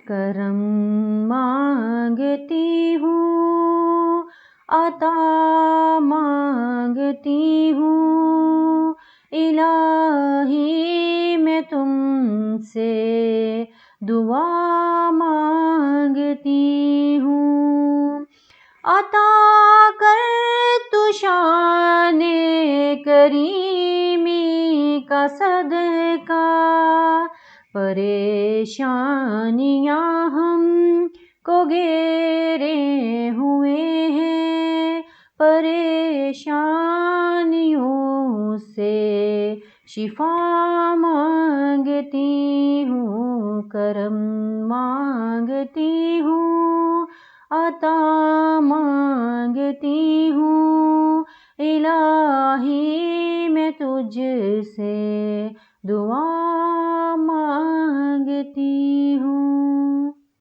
کرم مانگتی ہوں، عطا مانگتی ہوں، الہی میں تم سے دعا مانگتی ہوں۔ عطا کر تو شان کریمی کا صدقہ، پریشانیاں ہم کو گھیرے ہوئے ہیں، پریشانیوں سے شفا مانگتی ہوں، کرم مانگتی ہوں، عطا مانگتی ہوں، الہی میں تجھ سے دعا مانگتی ہوں۔